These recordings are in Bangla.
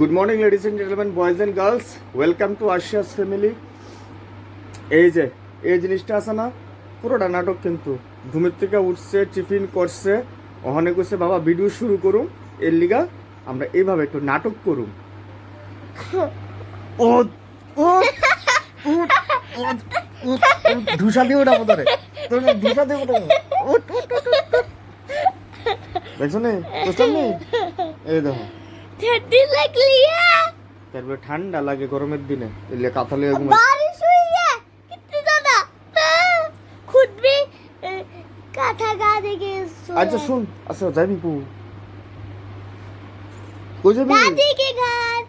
Good morning ladies and gentleman, boys and girls, welcome to আশিয়াস ফ্যামিলি। এই জিনিসটা আছে না, পুরোটা নাটক। কিন্তু ঘুমের থেকে উঠছে, টিফিন করছে, ওখানে কইছে বাবা ভিডিও শুরু করুম, এর লিগা আমরা এইভাবে একটু নাটক করুম। ও ও ধুসা দিয়ে ওটা বোধ ধুসা দিয়ে ওটা দেখছো নি, বুঝলাম নি। এই দেখো ठंडी लग रही है, তারপরে ঠান্ডা লাগে গরমের দিনে, এলে কাঁথা লিয়ে ঘুমাই। बारिश हुई है कितनी ज्यादा। खुद भी काथा गा देंगे। আচ্ছা শুন, আচ্ছা যাবি কু কই যাবি? दादी के घर।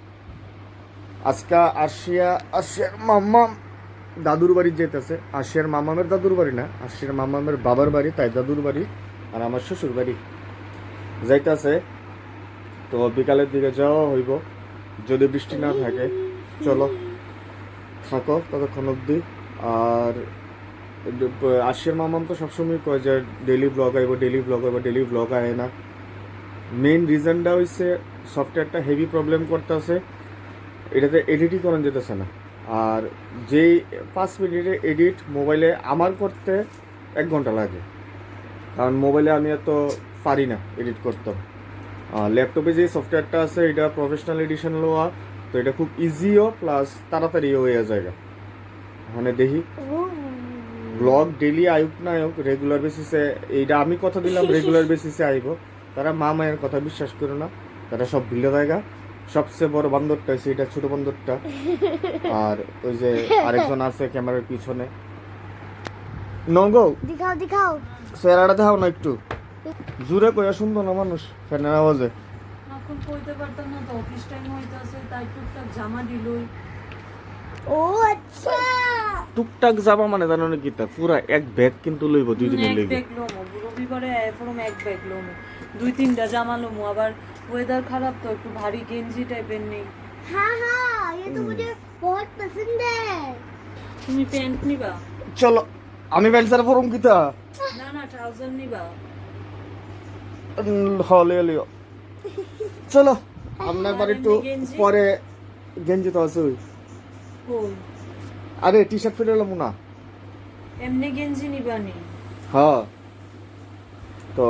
আজকা আশিয়ার মাম্মা দাদুর বাড়ি যেতেছে। আশিয়ার মামামের দাদুর বাড়ি না, আশিয়ার মামামের বাবার বাড়ি, তাই দাদুর বাড়ি আর আমার শ্বশুর বাড়ি যাইতেছে। তো বিকালের দিকে যাওয়া হইব যদি বৃষ্টি না থাকে। চলো থাকো ততক্ষণ অবধি। আর আশিয়ার মামাম তো সবসময় কয় যে ডেইলি ব্লগ আইব, ডেইলি ব্লগ আয় না। মেইন রিজনটা হইছে সফটওয়্যারটা হেভি প্রবলেম করতেছে, এটাতে এডিটই করা যেতেছে না। আর যেই 5 মিনিটের এডিট মোবাইলে আমার করতে 1 ঘন্টা লাগে, কারণ মোবাইলে আমি এত পারি না এডিট করতে। ল্যাপটপে যে সফটওয়্যারটা আছে এটা প্রফেশনাল এডিশন লোয়া, তো এটা খুব ইজিও প্লাস তাড়াতাড়িও হয়ে যায়। মানে দেখি ব্লগ ডেইলি আয়ুক না আয়ুক, রেগুলার বেসিসে, এইটা আমি কথা দিলাম রেগুলার বেসিসে আইব। তারা মা মায়ের কথা বিশ্বাস করো না, তারা সব ভিলে জায়গা। সবচেয়ে বড় বান্দরটা হচ্ছে এটা, ছোট বান্দরটা। আর ওই যে আরেকজন আছে ক্যামেরার পিছনে। নগো दिखाओ दिखाओ। চেহারাটা দেখাও না একটু জোরে কইয়া শুনতো না মানুষ ফ্যানের আওয়াজে। এখন কইতে পারতাম না তো, অফিস টাইম হইতাছে, তাই টুকটাক জামা দিলই। ओ अच्छा। টুকটাক যাবা মানে জানো না কিতা, পুরা এক ব্যাগ কিন্তু লইব 2 দিনের এক লইব। ব্যাগ লোমো রবিবারে এরকম এক ব্যাগ লোমো, 2-3টা জামা লোমো। আবার ওয়েদার খারাপ তো, একটু ভারী গেঞ্জি টাইপের নেই। हाँ हाँ, ये तो मुझे बहुत पसंद है। তুমি প্যান্ট নিবা? চলো আমি বেলসার ফরম কিতা না না, ট্রাউজার নিবা? হলে লিও। চলো আপনার বাড়ি একটু পরে গেঞ্জি তো আছে। কই আরে টি শার্ট ফিরে এলাম না। এমনি গেঞ্জি নিবা নি? হ্যাঁ, তো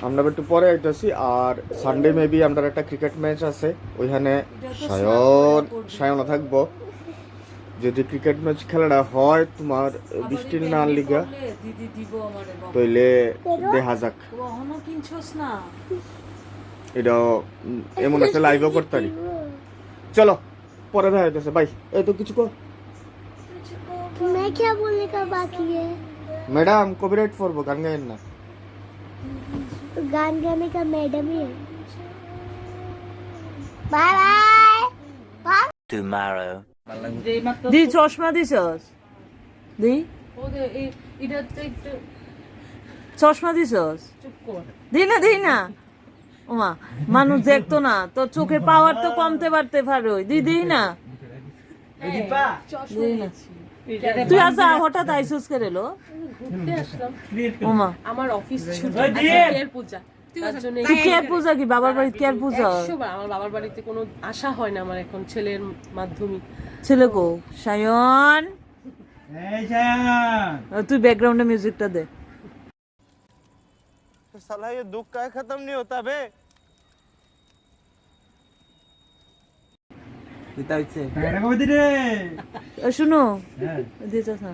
আমরা একটু পরে আইতেছি। আর সানডে মেবি আমরা একটা ক্রিকেট ম্যাচ আছে, ওইখানে সায়না থাকবো। যদি ক্রিকেট ম্যাচ খেলাটা হয় তোমার বৃষ্টির না লিগা, দিদি দিব আমারে বাবা। তইলে দেখা যাক। কখনো কিনছস না? এটা এমন আছে লাইভও করতে পারি। চলো পরে দেখা যাইতেছে, বাই। এই তো কিছু কো मैं क्या बोलने का बाकी है? ম্যাডাম কপিরাইট করবো, গান গাইন না। गान गाने का मैडम ही है। Bye bye bye. tomorrow. দি চশমা দিছস? দি এটা একটু চশমা দিছস? চুপ কর, দি না ওমা, মানুষ দেখতো না, তোর চোখের পাওয়ার তো কমতে পারতে পারোই। দি না তুই আসা হঠাৎ আইসুস করে লো ঘুরতে আসলাম, ওমা। আমার অফিস ছুটি, কেয়ার পূজা, তার জন্য তুই কেয়ার পূজা কি বাবার বাড়িতে কেয়ার পূজা? 100 বার আমার বাবার বাড়িতে কোনো আশা হয় না আমার এখন, ছেলের মাধ্যমে। ছেলে কো? সায়ন, তুই ব্যাকগ্রাউন্ডে মিউজিকটা দে। साला ये दुख का खत्म नहीं होता बे। শুনো দিছস না?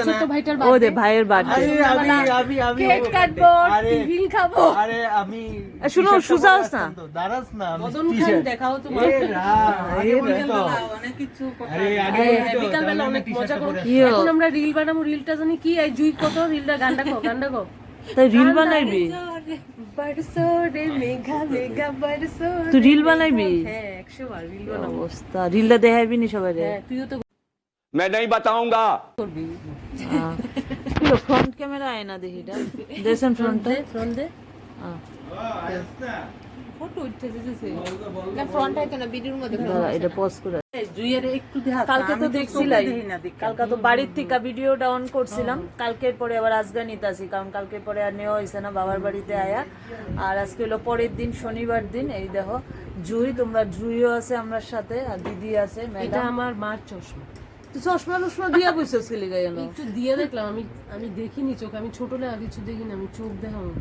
ছোট ভাইটার ও দে ভাইয়ের বার্থডে। কেক কাটবো, টিফিন খাবো। শুনো সুজাস না? মদন খান দেখাও তোমার। বিকালবেলা অনেক মজা করো। এখন আমরা রিল বানাবো, রিলটা জানি কি এই জুই কত, রিলটা গানটা কো। তাই রিল বানাইবি? বরসো রে মেঘা মেঘা বরসো। তুই রিল বানাইবি? হ্যাঁ 100 বার রিল বানাবো। অবস্থা, রিলটা দেখাইবি নি সবাই রে? হ্যাঁ তুইও তো मैं नहीं बताऊंगा। করবি। ফ্রন্ট ক্যামেরা আয় না দেখিটা, দেন ফ্রন্টে। ফ্রন্ট দে। ফটো উঠতে যেতেছে ফ্রন্ট আইতো না ভিডিওর মধ্যে দাঁড়া, এটা পজ করে জুইয়ের একটু দেখা কালকে তো দেখছিলাই, কালকে তো বাড়ির থেকে ভিডিওটা অন করছিলাম, কালকের পরে আবার আজকে নিতাছি, কারণ কালকের পরে আর নেওয়া হয়েছে না বাবার বাড়িতে আয়া। আর আজকে হলো পরের দিন, শনিবার দিন। এই দেখো জুই, তোমরা জুইও আছে আমার সাথে, আর দিদি আছে, এটা ম্যাডাম। আমার মার চশমা, তুই চশমা টশমা দিয়া বসছিস কি লিগা জানো? একটু দিয়ে দেখলাম, আমি দেখিনি চোখ, আমি ছোট লেখা কিছু দেখিনি, আমি চোখ দেখাবো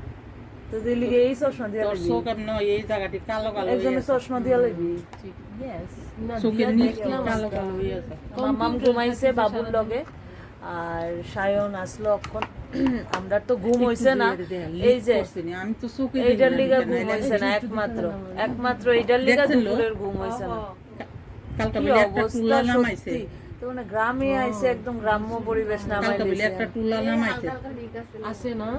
তো দিদি লিগে এই চশমা দিয়া লাগবি, এই জায়গাটি কালো কালো একজনের চশমা দিয়া লাগবি। ঠিক ইয়েস না চোখের দিয়া নিচ দেখলাম কালো কালো হয়ে আছে। মামাম ঘুমাইছে বাবুর লগে, আর সায়ন আসলো অক্ষণ। আমরা তো ঘুম হইছে না, এই যে আমি তো চোখে এইটার লিগা ঘুম হইছে না, একমাত্র এইটার লিগা দুপুরের ঘুম হইছে না। কালকা কি বলে একটা অবস্থা টুলা নামাইছে, সত্যি, তো মানে গ্রামে আইছে, একদম গ্রাম্য পরিবেশ নামাই কালকা বলে একটা দিছে। টুলা নামাইছে। আছে না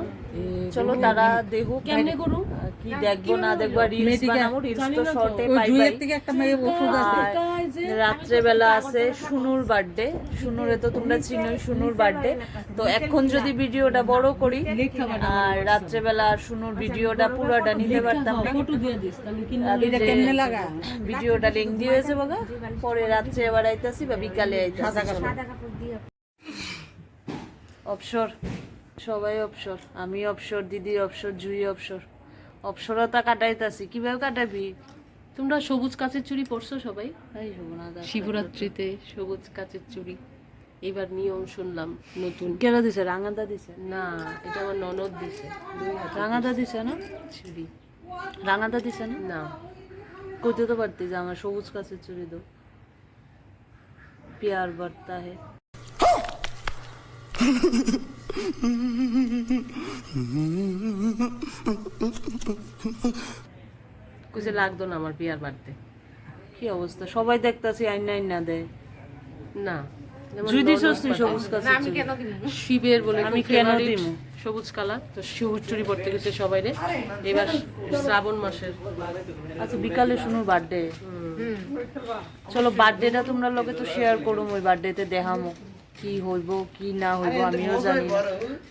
চলো তারা দেখুক কেমনে করু কি দেখবো না দেখবো, রিলস বানাবো, রিলস তো শর্টে ওই পাই জুয়ের পাই। থেকে একটা মেয়ে ওষুধ আছে, আর রাত্রে বেলা আছে শুনুর বার্থডে, শুনুরে তো তোমরা চিনোই, শুনুর বার্থডে। তো এখন যদি ভিডিওটা বড় করি আর রাত্রে বেলা শুনুর ভিডিওটা পুরোটা নিতে পারতাম না, ফটো দিয়ে দিস আমি কিনে এটা কেমনে লাগা ভিডিওটা লেংদি হয়েছে বাবা। পরে রাত্রে আবার আইতাছি বা বিকালে আইতাছি। অবসর, সবাই অবসর, আমি অবসর, দিদি অবসর, জুই অবসর, অবসরতা কাটাইতাছি। কিভাবে কাটাবি? তোমরা সবুজ কাচের চুড়ি পরছো সবাই? তাই হবো না, শিবরাত্রিতে সবুজ কাচের চুড়ি এবার নিয়ম শুনলাম নতুন। কেন দিছে? রাঙাদা দিছে না, এটা আমার ননদ দিছে, 2 হাতে রাঙাদা দিছে না? চুড়ি। রাঙাদা দিছে না? না কইতে তো পারতি যে আমার সবুজ কাছের চুড়ি দো, প্যার বাড়তা হে। কুছে লাগতো না আমার বিয়ার বাড়তে। কি অবস্থা, সবাই দেখতাছি আইনা আইনা দেয়। না যেমন জুই দিছস ননদ তুই পাঠায়। সবুজ কাছের চুড়ি? শিবের বলে আমি খুব কেন favorite দিমু? সবুজ কালার, তো সবুজ চুড়ি পড়তে গেছে সবাই রে। এবার শ্রাবণ মাসের আচ্ছা বিকালে শুনুর বার্থডে, চলো বার্থডেটা তোমরা লগে তো শেয়ার করুম, ওই বার্থডেতে দেখামো কি হইব কি না হইব আমিও জানি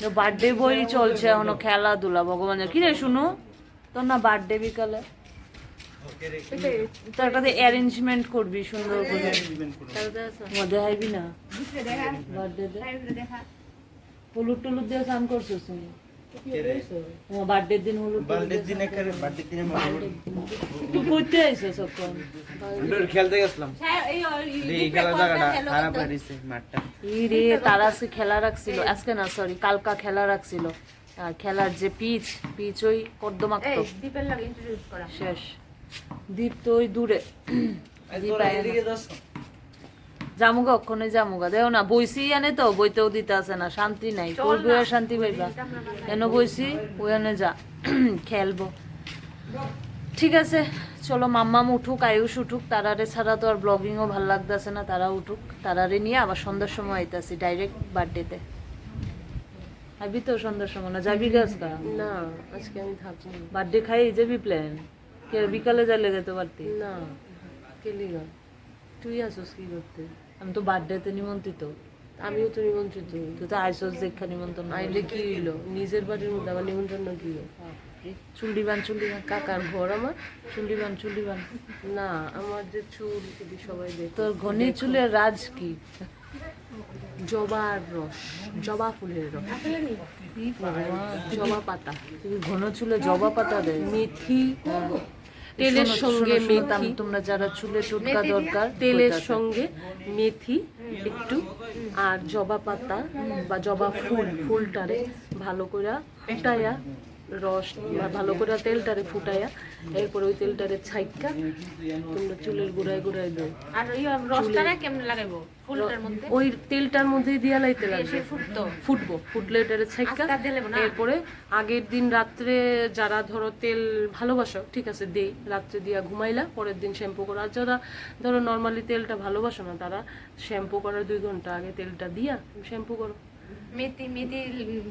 না। বার্থডে বই চলছে এখনো, খেলাধুলা ভগবান জানে। কি রে শুনো, তোর না বার্থডে বিকালে, তো একটা অ্যারেঞ্জমেন্ট করবি সুন্দর করে, তোমার দেখাইবি না বার্থডে হলুদ টলুদ দিয়ে স্নান করছো তুমি? তোমার বার্থডের দিন হলুদ তুই করতে আইসো সখন? খেলতে গেছিলাম এই খেলার জায়গাটা খারাপ হয়েছে মাঠটা। ই রে, তারা আজকে খেলা রাখছিল, আজকে না সরি কালকা খেলা রাখছিল। আর খেলার যে পিচ ওই কর্দমাক্ত শেষ। দীপ তো ওই দূরে, দীপ আয় না। জামুগা অক্ষণে জামুগা দেও না, বইসি আনে তো বইতেও দিতে আছে না, শান্তি নাই, পড়বে আর শান্তি পাইবা। কেন বইসি ওখানে যা খেলবো। ঠিক আছে চলো, মাম্মাম উঠুক, আয়ুষ উঠুক, তারারে ছাড়া তো আর ব্লগিংও ভাল লাগতেছে না, তারা উঠুক, তারারে নিয়ে আবার সন্ধ্যার সময় আইতাছি ডাইরেক্ট বার্থডেতে। আবি তো সন্ধ্যার সময় না যাবি গাছকা? না আজকে আমি থাকবো না। বার্থডে খাই যাবি প্ল্যান? কে বিকালে যাইলে যেতে পারতি না কেলিগা তুই আসোস কি করতে? আমি তো বার্থডেতে নিমন্ত্রিত, আমিও তো নিমন্ত্রিত। তুই তো আইসোস দেখা নিমন্ত্রণ আইলে কি হইলো, নিজের বাড়ির মধ্যে আমার নিমন্ত্রণ কি হলো? চুলডিবান কাকার ঘর আমার। চুলডিবান না আমার যে চুল যদি সবাই দেখে। তোর ঘনি চুলের রাজ কি? জবার রস, জবা ফুলের রস, জবা পাতা, তুই ঘন চুলে জবা পাতা দেয়? মেথি, তেলের শোনো, সঙ্গে শোনো, শোনো, মেথি, তোমরা যারা চুলে টুটকা দরকার তেলের কইতাছে। সঙ্গে মেথি একটু আর জবা পাতা বা জবা ফুলটারে ভালো করে ফুটাইয়া, রস বা ভালো করে তেলটারে ফুটাইয়া, এরপরে ওই তেলটারে ছাইকা তোমরা চুলের গোড়ায় গোড়ায় দাও। আর ওই রসটারে কেমনে লাগাইবো ফুলটার মধ্যে? ওই তেলটার মধ্যেই দিয়া লাইতে লাগবে, সে ফুটতো ফুটলে এটারে ছাইকা, আস্তে দিলে না? এরপরে আগের দিন রাত্রে যারা ধরো তেল ভালোবাসো ঠিক আছে দেই, রাত্রে দিয়া ঘুমাইলা, পরের দিন শ্যাম্পু করো। আর যারা ধরো নর্মালি তেলটা ভালোবাসো না, তারা শ্যাম্পু করার 2 ঘন্টা আগে তেলটা দিয়া শ্যাম্পু করো। মেথি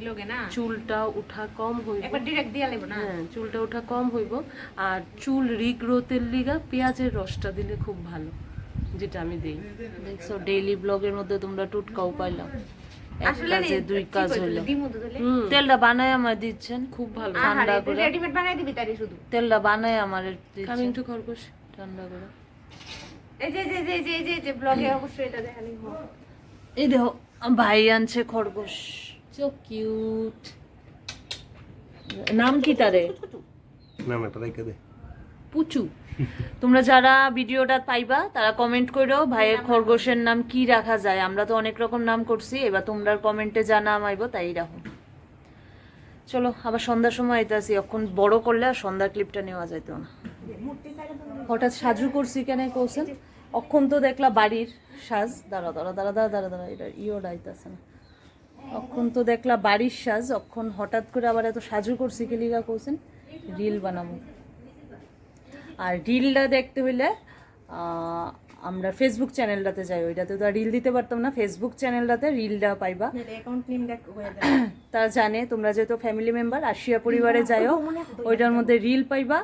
লগে না চুলটা উঠা কম হইব, একবার ডিরেক্ট দিয়া লাগবে না? হ্যাঁ চুলটা উঠা কম হইব। আর চুল রিগ্রোথের লিগা পেঁয়াজের রসটা দিলে খুব ভালো, যেটা আমি দেই। দেখছো ডেইলি ব্লগের মধ্যে তোমরা টুটকাও পাইলাম। এক কাজে দুই কাজ হলো। তেলটা বানায় আমার দিচ্ছেন খুব ভালো ঠান্ডা করে, রেডিমেড বানাই দিবি তারি শুধু। তেলটা বানায় আমার কামিং টু খরগোশ ঠান্ডা করে। এই যে যে যে যে যে যে ব্লগে অবশ্যই এটা দেখানি হবে। এই দেখো ভাই আনছে খরগোশ, সো কিউট। নাম কি তারে? পুচু। তোমরা যারা ভিডিওটা পাইবা তারা কমেন্ট করো ভাইয়ের খরগোশের নাম কি রাখা যায়। আমরা তো অনেক রকম নাম করছি, এবার তোমরা কমেন্টে জানা আইবো তাই রাখো। চলো আবার সন্ধ্যার সময় আইতাছি, এখন বড় করলে আর সন্ধ্যার ক্লিপটা নেওয়া যাইতো না। হঠাৎ সাজু করছি কেন কৌশল, অক্ষণ তো দেখলা বাড়ির সাজ। দাঁড়া দাঁড়া দাঁড়া দাঁড়া দাঁড়া দাঁড়া, এটা ইওটা আইতাছে না। অক্ষণ তো দেখলা বাড়ির সাজ, অক্ষণ হঠাৎ করে আবার এত সাজু করছি কে লিগা কৌছেন রিল বানাবো। আর রিলটা দেখতে হইলে আমরা ফেসবুক চ্যানেলটাতে যাই, ওইটাতে তো আর রিল দিতে পারতাম না। ফেসবুক চ্যানেলটাতে রিলটা পাইবা। তারা জানে তোমরা যেহেতু ফ্যামিলি মেম্বার, আশিয়া পরিবারে যাইও, ওইটার মধ্যে রিল পাইবা।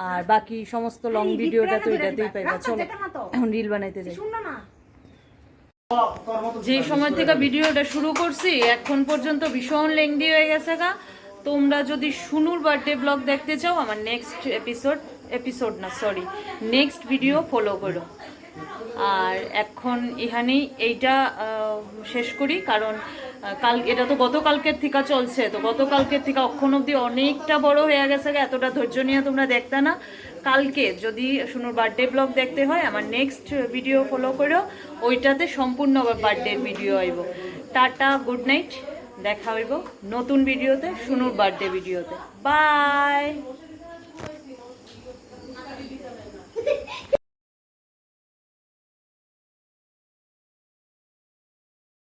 আর বাকি সমস্ত লং ভিডিওটা তো ওইটাতেই পাইবা। চলো এখন রিল বানাইতে যাই। যে সময় থেকে ভিডিওটা শুরু করছি এখন পর্যন্ত ভীষণ লেংদি হয়ে গেছে গা। তোমরা যদি শুনুর বার্থডে ব্লগ দেখতে চাও আমার নেক্সট নেক্সট ভিডিও ফলো করো। আর এখন এখানেই এইটা শেষ করি, কারণ এটা তো গতকালকের থেকে চলছে, তো গতকালকের থেকে অক্ষণ অবধি অনেকটা বড় হয়ে গেছে, এতটা ধৈর্য নিয়ে তোমরা দেখতে না। কালকে যদি শুনুর বার্থডে ব্লগ দেখতে হয় আমার নেক্সট ভিডিও ফলো করো, ওইটাতে সম্পূর্ণ বার্থডের ভিডিও আইব। টাটা, গুড নাইট, দেখা হইব নতুন ভিডিওতে, শুনুর বার্থডে ভিডিওতে। বাই।